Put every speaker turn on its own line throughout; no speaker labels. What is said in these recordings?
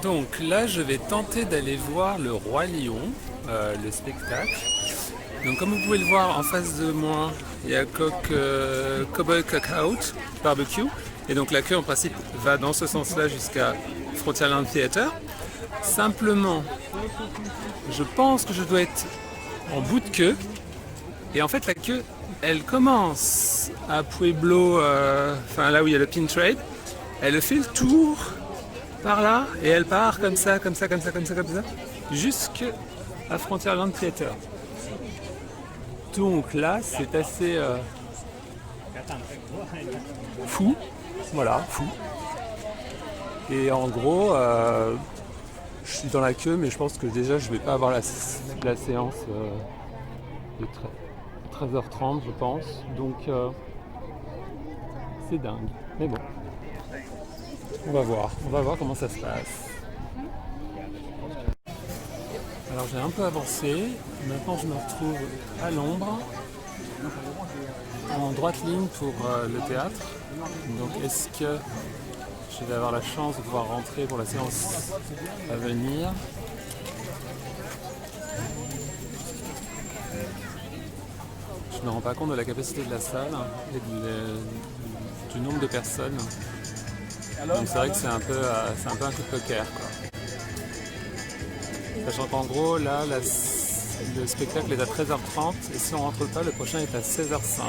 Donc là, je vais tenter d'aller voir le Roi Lion, le spectacle. Donc comme vous pouvez le voir en face de moi, il y a Cowboy Cookout Barbecue. Et donc la queue en principe va dans ce sens-là jusqu'à Frontierland Theatre. Simplement, je pense que je dois être en bout de queue. Et en fait la queue, elle commence à Pueblo, enfin là où il y a le Pin Trade. Elle fait le tour par là et elle part comme ça, jusqu'à Frontierland Theatre. Donc là, c'est assez fou. Voilà, fou. Et en gros, je suis dans la queue, mais je pense que déjà, je vais pas avoir la séance de 13h30, je pense. Donc, c'est dingue. Mais bon, on va voir comment ça se passe. Alors j'ai un peu avancé, maintenant je me retrouve à l'ombre, en droite ligne pour le théâtre. Donc est-ce que je vais avoir la chance de pouvoir rentrer pour la séance à venir? Je ne me rends pas compte de la capacité de la salle et du nombre de personnes. Donc c'est vrai que c'est un peu un coup de poker, quoi. Sachant qu'en gros, là, le spectacle est à 13h30 et si on rentre pas, le prochain est à 16h05.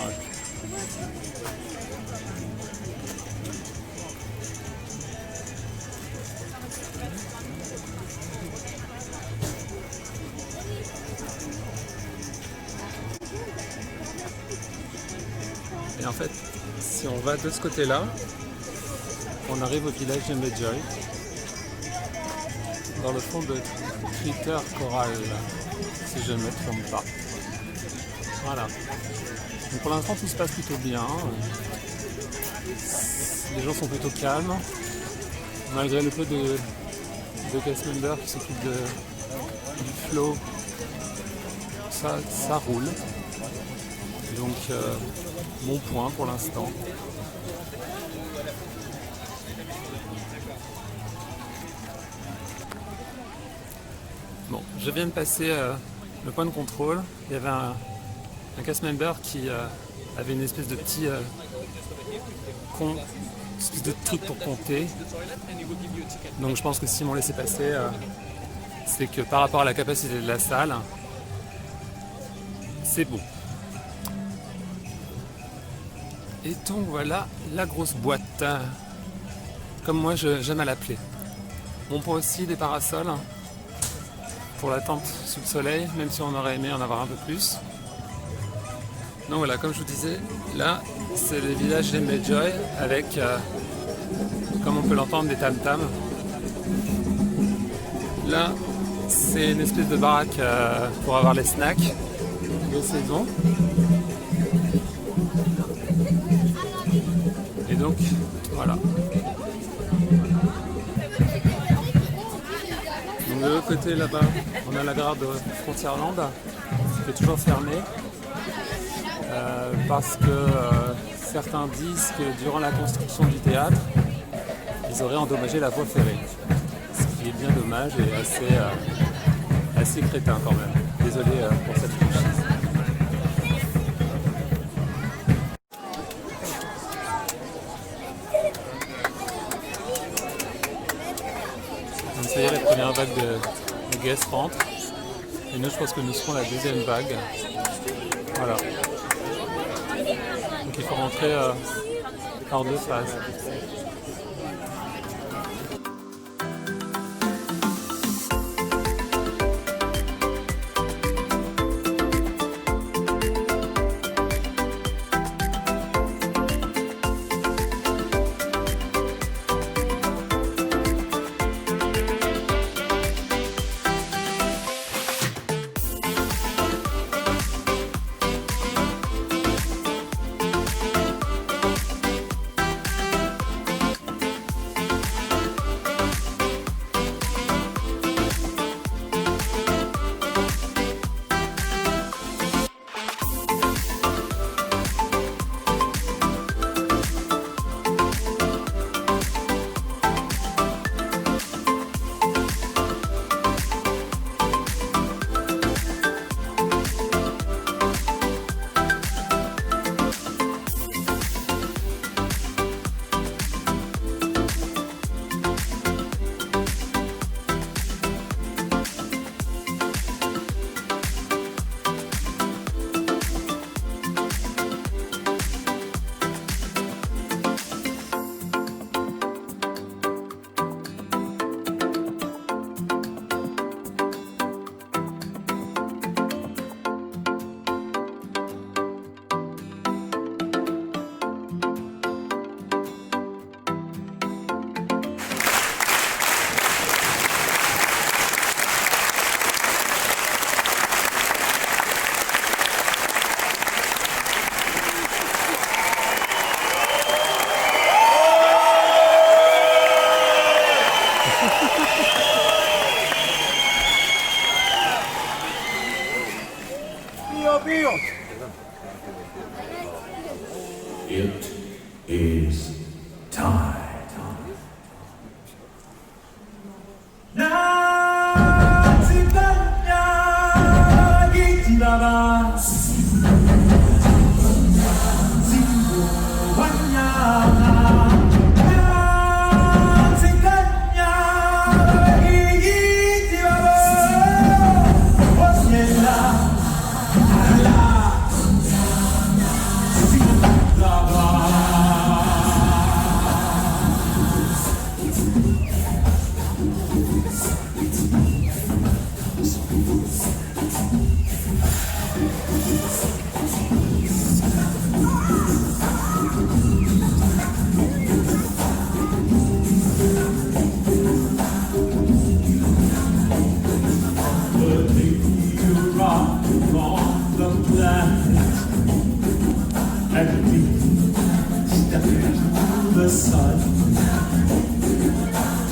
Et en fait, si on va de ce côté-là, on arrive au village de Medjoy, dans le fond de Critter Coral, si je ne me trompe pas. Voilà. Donc pour l'instant, tout se passe plutôt bien. Les gens sont plutôt calmes, malgré le peu de cast members qui s'occupent du flow. Ça roule. Donc, bon point pour l'instant. Bon, je viens de passer le point de contrôle. Il y avait un cast member qui avait une espèce de petit espèce de truc pour compter. Donc je pense que s'ils m'ont laissé passer, c'est que par rapport à la capacité de la salle, c'est bon. Et donc voilà la grosse boîte, comme moi j'aime à l'appeler. On prend aussi des parasols pour la tente sous le soleil, même si on aurait aimé en avoir un peu plus. Donc voilà, comme je vous disais, là c'est le village de Medjoy avec, comme on peut l'entendre, des tam-tams. Là c'est une espèce de baraque pour avoir les snacks de saison. Et donc voilà. Donc de l'autre côté là-bas, on a la gare de Frontierland qui est toujours fermée parce que certains disent que durant la construction du théâtre, ils auraient endommagé la voie ferrée. Ce qui est bien dommage et assez crétin quand même. Désolé pour cette franchise. Donc ça y est, la première vague de guests rentre. Et nous, je pense que nous serons la deuxième vague. Voilà. Donc il faut rentrer par deux phases.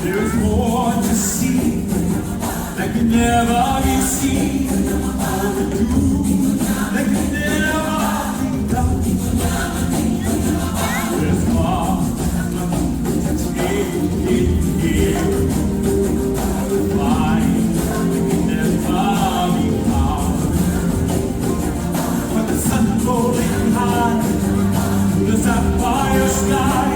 There's more to see that can never be seen. All to do that can never be done. There's far to take it here. Find that can never be found. But the sun rolling high through the sapphire sky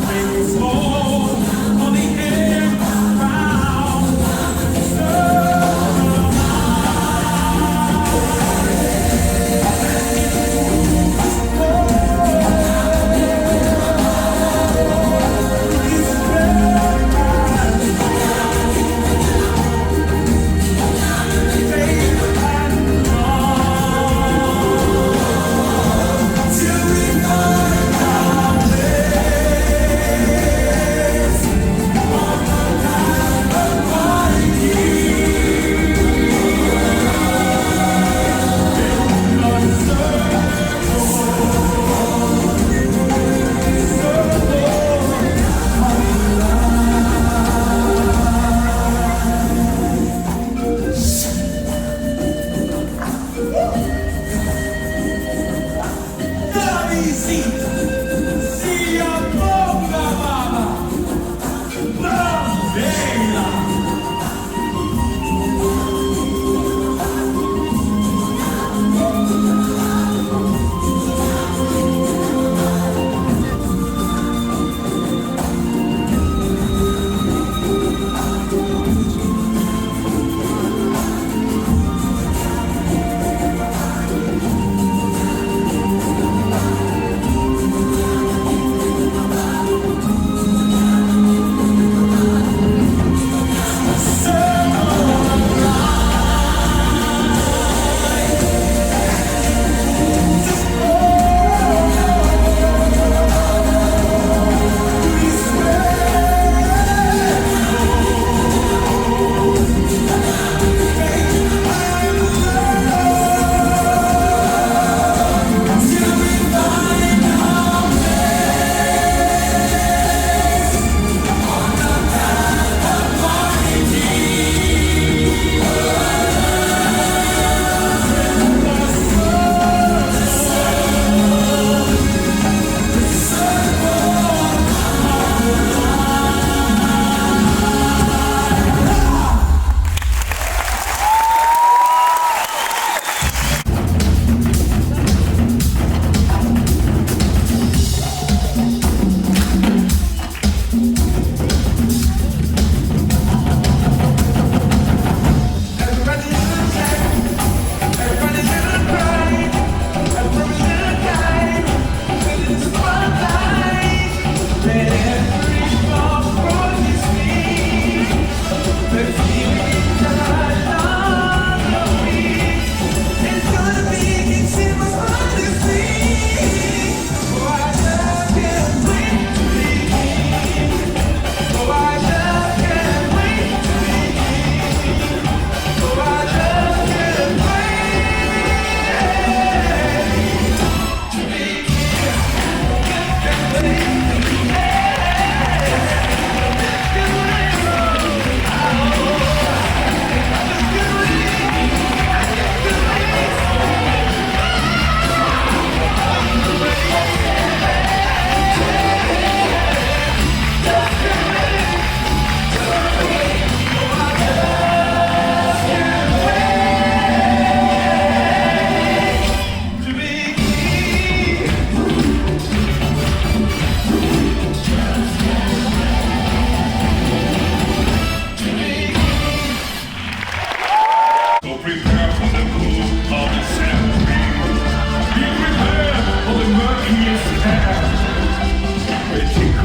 brings home on the air around.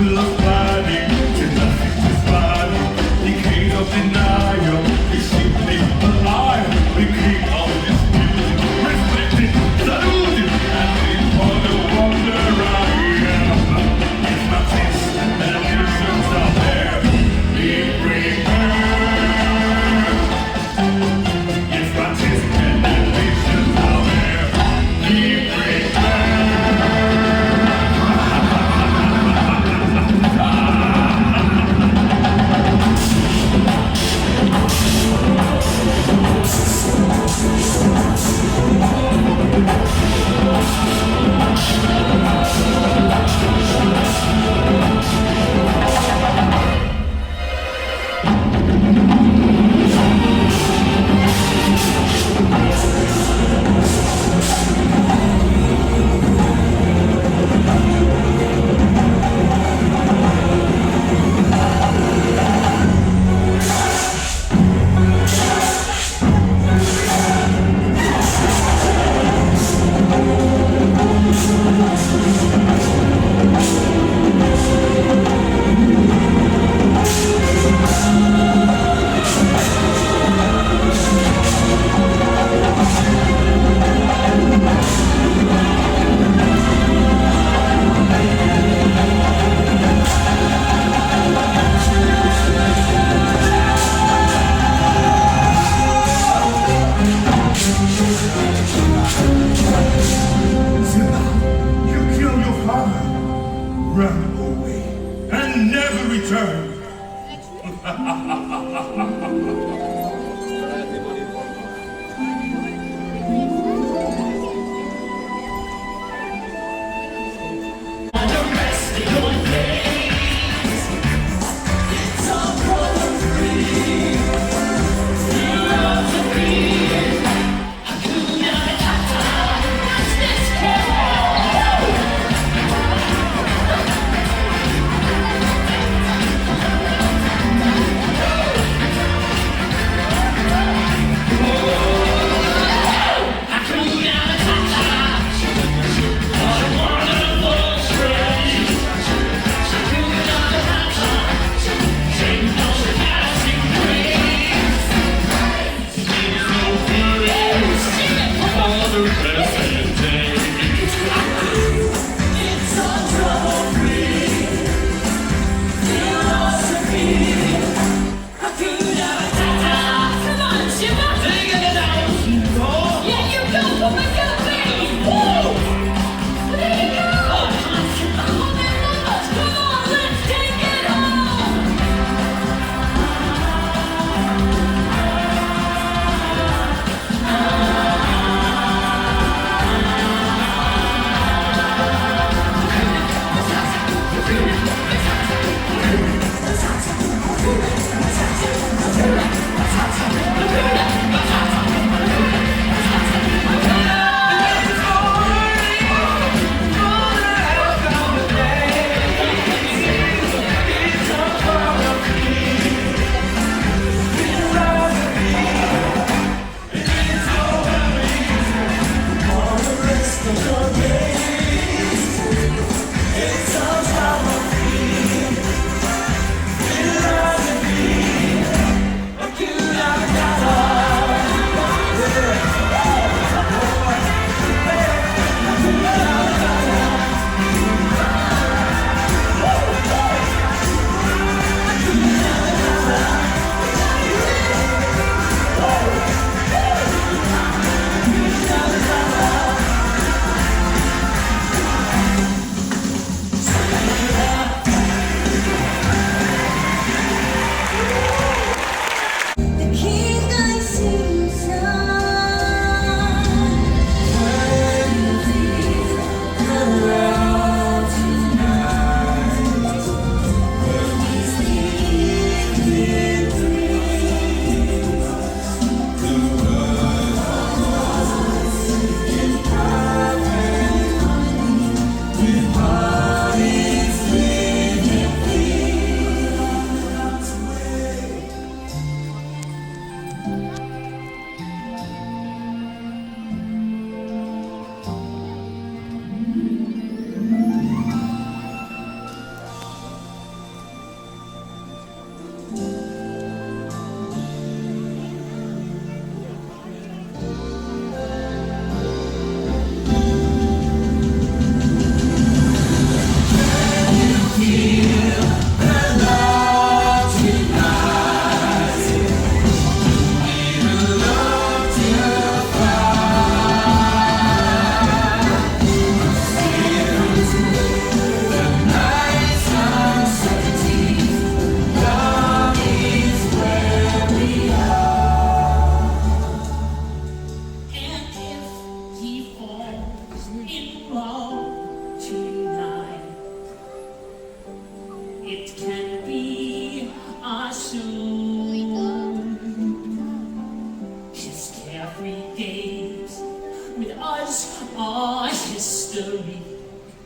Of fighting, to nothing to fighting, decay of denial.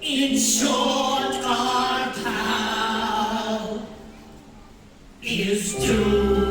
In short, our pal is doomed.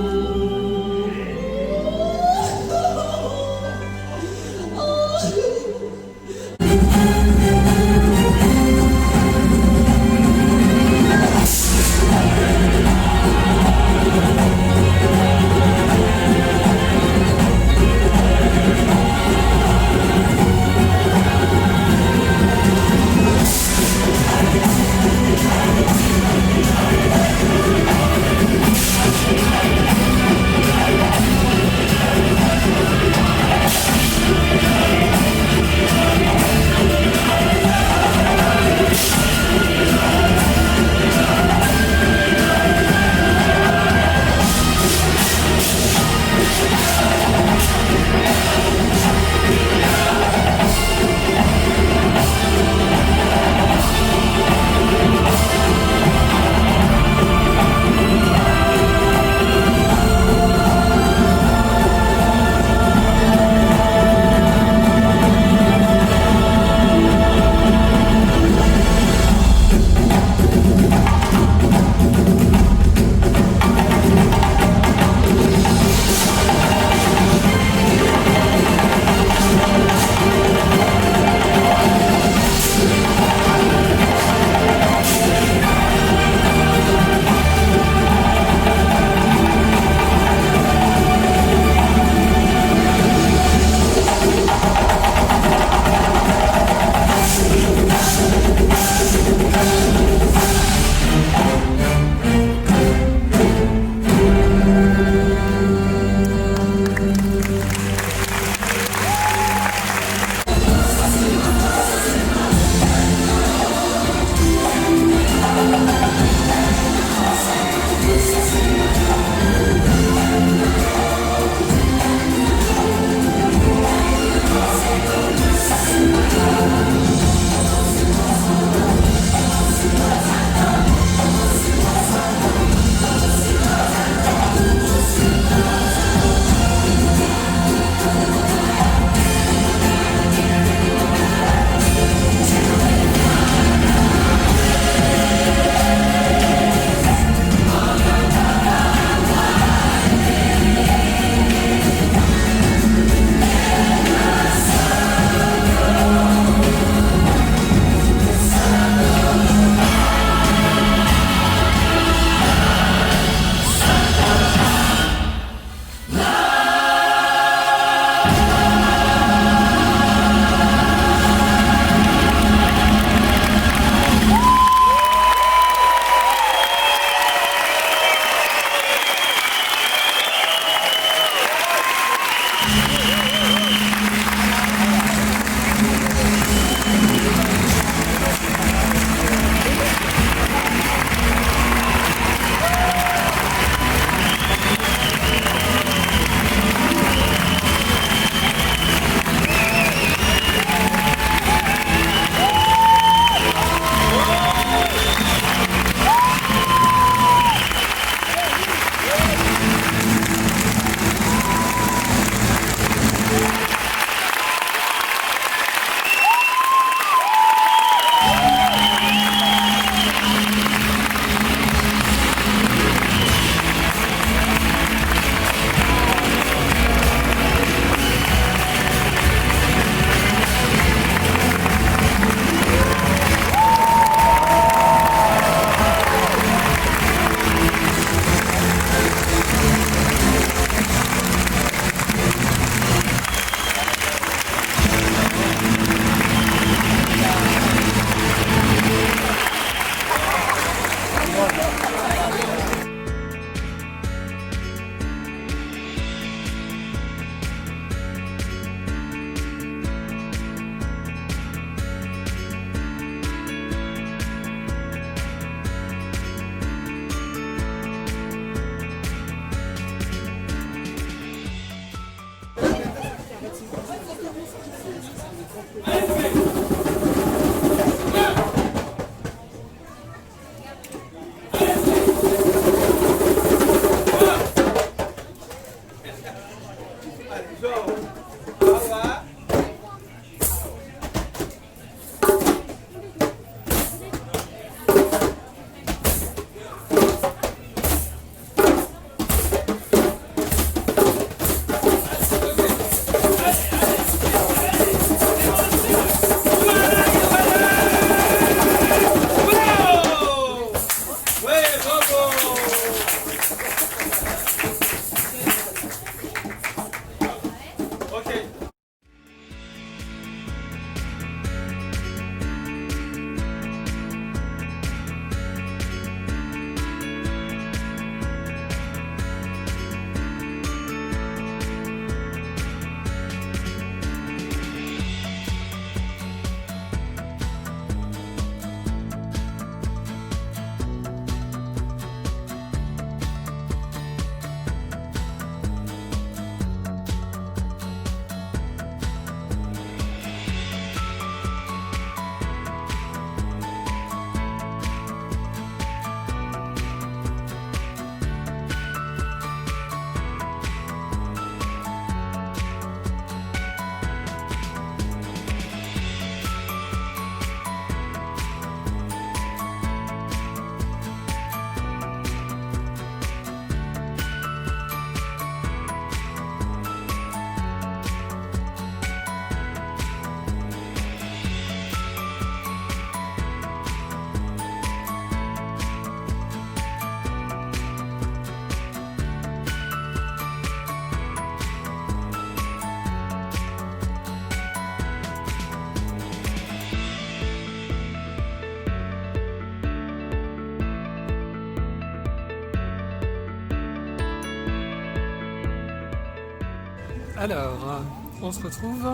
Alors, on se retrouve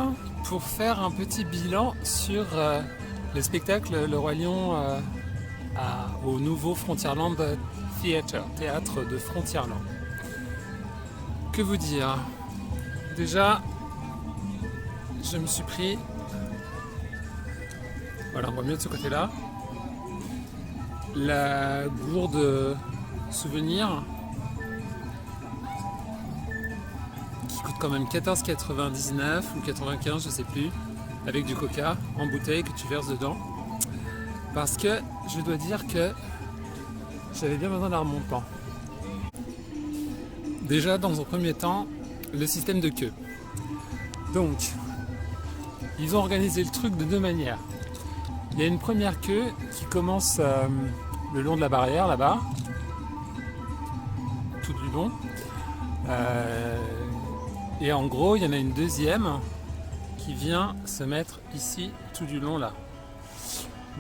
pour faire un petit bilan sur le spectacle Le Roi Lion au nouveau Frontierland Theatre, théâtre de Frontierland. Que vous dire? Déjà, je me suis pris... Voilà, on voit mieux de ce côté-là. La gourde souvenir qui coûte quand même 14,99 ou 95, je sais plus, avec du coca en bouteille que tu verses dedans. Parce que je dois dire que j'avais bien besoin d'un remontant. Déjà, dans un premier temps, le système de queue. Donc, ils ont organisé le truc de deux manières. Il y a une première queue qui commence le long de la barrière là-bas, tout du long. Et en gros, il y en a une deuxième qui vient se mettre ici, tout du long là.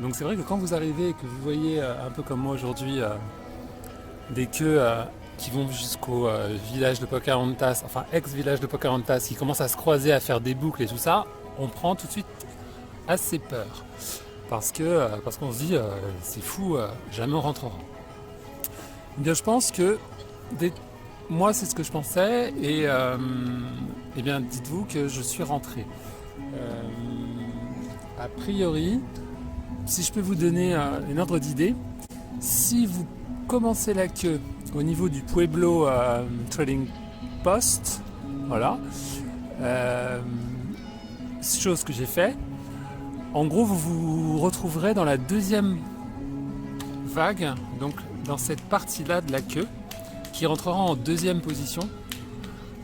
Donc c'est vrai que quand vous arrivez et que vous voyez un peu comme moi aujourd'hui des queues qui vont jusqu'au village de Pocahontas, enfin ex-village de Pocahontas, qui commencent à se croiser, à faire des boucles et tout ça, on prend tout de suite assez peur. Parce qu'on se dit, c'est fou, jamais on rentrera. Eh bien, je pense que moi, c'est ce que je pensais, et eh bien, dites-vous que je suis rentré. A priori, si je peux vous donner un ordre d'idée, si vous commencez la queue au niveau du Pueblo Trading Post, voilà, chose que j'ai fait. En gros, vous vous retrouverez dans la deuxième vague, donc dans cette partie-là de la queue, qui rentrera en deuxième position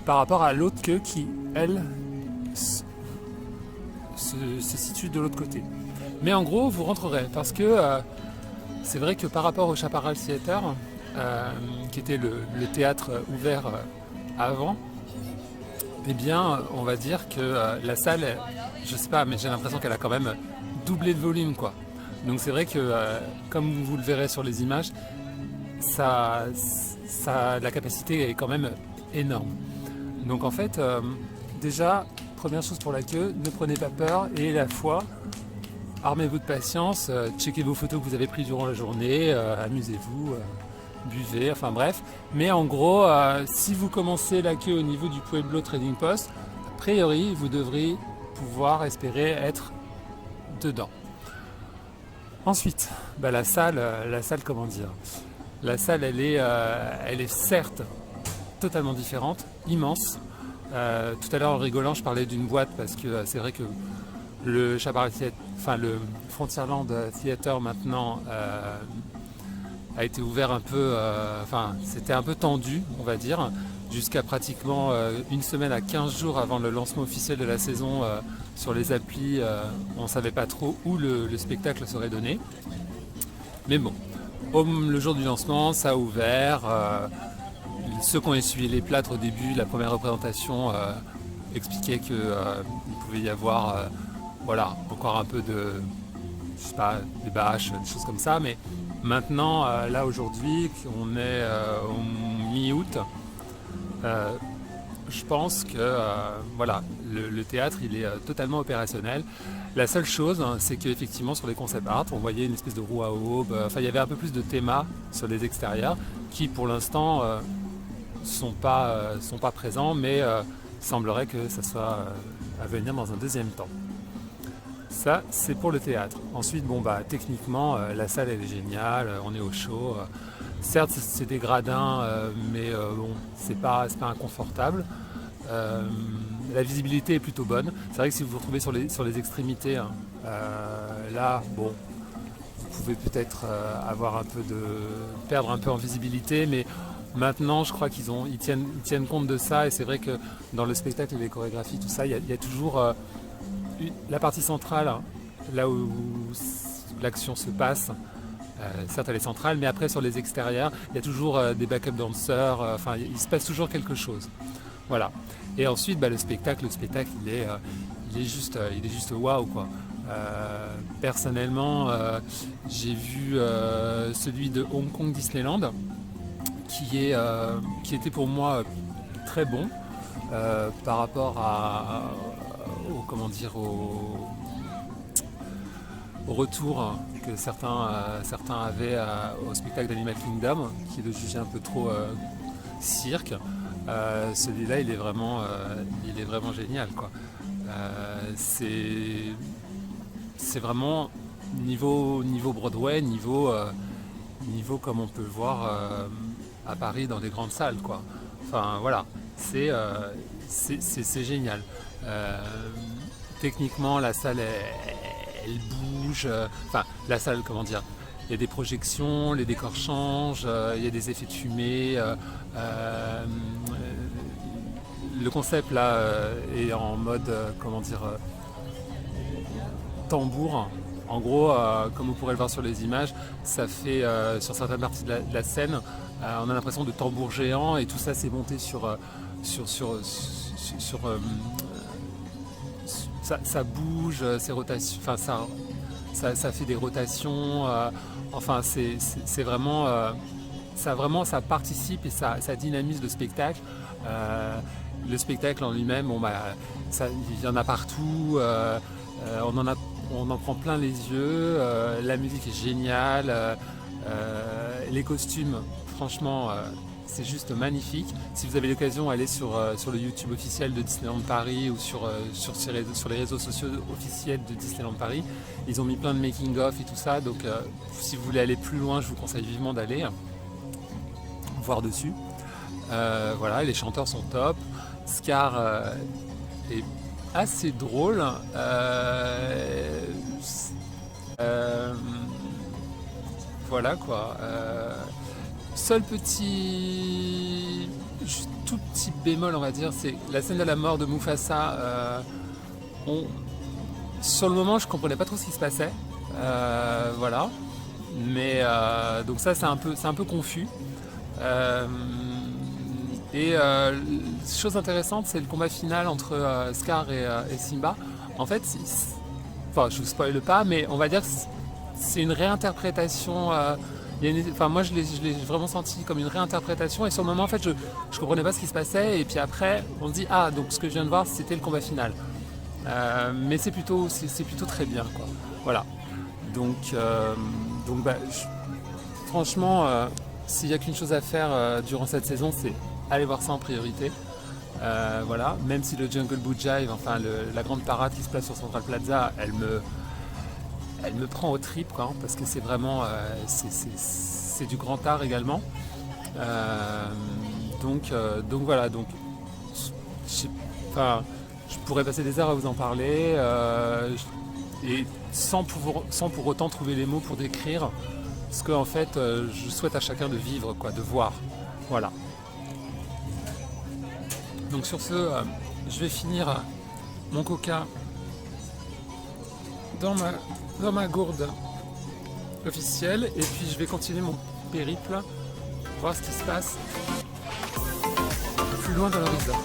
par rapport à l'autre queue qui, elle, se situe de l'autre côté. Mais en gros, vous rentrerez parce que c'est vrai que par rapport au Chaparral Theatre, qui était le théâtre ouvert avant, eh bien, on va dire que la salle, je sais pas, mais j'ai l'impression qu'elle a quand même doublé de volume, quoi. Donc c'est vrai que, comme vous le verrez sur les images, la capacité est quand même énorme. Donc en fait, déjà, première chose pour la queue, ne prenez pas peur et la foi, armez-vous de patience, checkez vos photos que vous avez prises durant la journée, amusez-vous, buvez, enfin bref. Mais en gros, si vous commencez la queue au niveau du Pueblo Trading Post, a priori, vous devrez pouvoir espérer être dedans. Ensuite, la salle, comment dire, la salle, elle est certes totalement différente, immense. Tout à l'heure, en rigolant, je parlais d'une boîte parce que c'est vrai que le Chaparral Theatre, enfin le Frontierland Theatre maintenant a été ouvert un peu, c'était un peu tendu, on va dire, jusqu'à pratiquement une semaine à 15 jours avant le lancement officiel de la saison. Sur les applis, on ne savait pas trop où le spectacle serait donné. Mais bon, le jour du lancement, ça a ouvert. Ceux qui ont essuyé les plâtres au début, la première représentation expliquait qu'il pouvait y avoir encore un peu de, je sais pas, des bâches, des choses comme ça. Mais maintenant, là aujourd'hui, on est au mi-août, je pense que le théâtre il est totalement opérationnel. La seule chose, c'est qu'effectivement sur les concept art, on voyait une espèce de roue à aube, il y avait un peu plus de thémas sur les extérieurs qui pour l'instant sont pas présents, mais il semblerait que ça soit à venir dans un deuxième temps. Ça, c'est pour le théâtre. Ensuite, techniquement, la salle elle est géniale, on est au chaud. Certes, c'est des gradins, mais c'est pas inconfortable. La visibilité est plutôt bonne. C'est vrai que si vous vous retrouvez sur les extrémités, là, vous pouvez peut-être perdre un peu en visibilité, mais maintenant, je crois qu'ils tiennent compte de ça, et c'est vrai que dans le spectacle et les chorégraphies, tout ça, il y a toujours la partie centrale, là où l'action se passe. Certes, elle est centrale, mais après sur les extérieurs, il y a toujours des backup danseurs. Il se passe toujours quelque chose. Voilà. Et ensuite, le spectacle, il est juste waouh, quoi. Personnellement, j'ai vu celui de Hong Kong Disneyland, qui était pour moi très bon. par rapport comment dire, au retour que certains avaient au spectacle d'Animal Kingdom, qui le jugeait un peu trop cirque. Celui-là, il est vraiment génial, quoi. C'est vraiment niveau Broadway, niveau comme on peut le voir à Paris dans des grandes salles, quoi. Enfin voilà, c'est génial. Techniquement, la salle elle bouge. Enfin, la salle, comment dire, il y a des projections, les décors changent, il y a des effets de fumée. Le concept là est en mode, comment dire, tambour. En gros, comme vous pourrez le voir sur les images, ça fait sur certaines parties de la scène, on a l'impression de tambour géant, et tout ça c'est monté ça bouge, ces rotations, enfin ça fait des rotations, enfin c'est vraiment, ça participe et ça dynamise le spectacle. Le spectacle en lui-même, il y en a partout, on en prend plein les yeux, la musique est géniale, les costumes, franchement, c'est juste magnifique. Si vous avez l'occasion, allez sur le YouTube officiel de Disneyland Paris ou sur les réseaux sociaux officiels de Disneyland Paris. Ils ont mis plein de making-of et tout ça, donc si vous voulez aller plus loin, je vous conseille vivement d'aller voir dessus. Voilà, les chanteurs sont top. Scar est assez drôle. Voilà quoi. Seul tout petit bémol, on va dire, c'est la scène de la mort de Mufasa. Sur le moment, je comprenais pas trop ce qui se passait. Voilà. Mais donc ça, c'est un peu confus. Chose intéressante, c'est le combat final entre Scar et Simba. En fait, enfin, je vous spoile pas, mais on va dire que c'est une réinterprétation. Moi, je l'ai vraiment senti comme une réinterprétation. Et sur le moment, en fait, je comprenais pas ce qui se passait. Et puis après, on se dit, ah, donc ce que je viens de voir, c'était le combat final. Mais c'est plutôt très bien, quoi. Voilà. Donc franchement, s'il n'y a qu'une chose à faire durant cette saison, c'est aller voir ça en priorité. Voilà. Même si le Jungle Book Jive, enfin la grande parade qui se place sur Central Plaza, elle me prend aux tripes, quoi, parce que c'est vraiment c'est du grand art également. Donc voilà. Donc je pourrais passer des heures à vous en parler, et sans pour autant trouver les mots pour décrire ce que en fait je souhaite à chacun de vivre, quoi, de voir. Voilà. Donc sur ce, je vais finir mon coca dans ma gourde officielle, et puis je vais continuer mon périple, voir ce qui se passe plus loin dans l'horizon.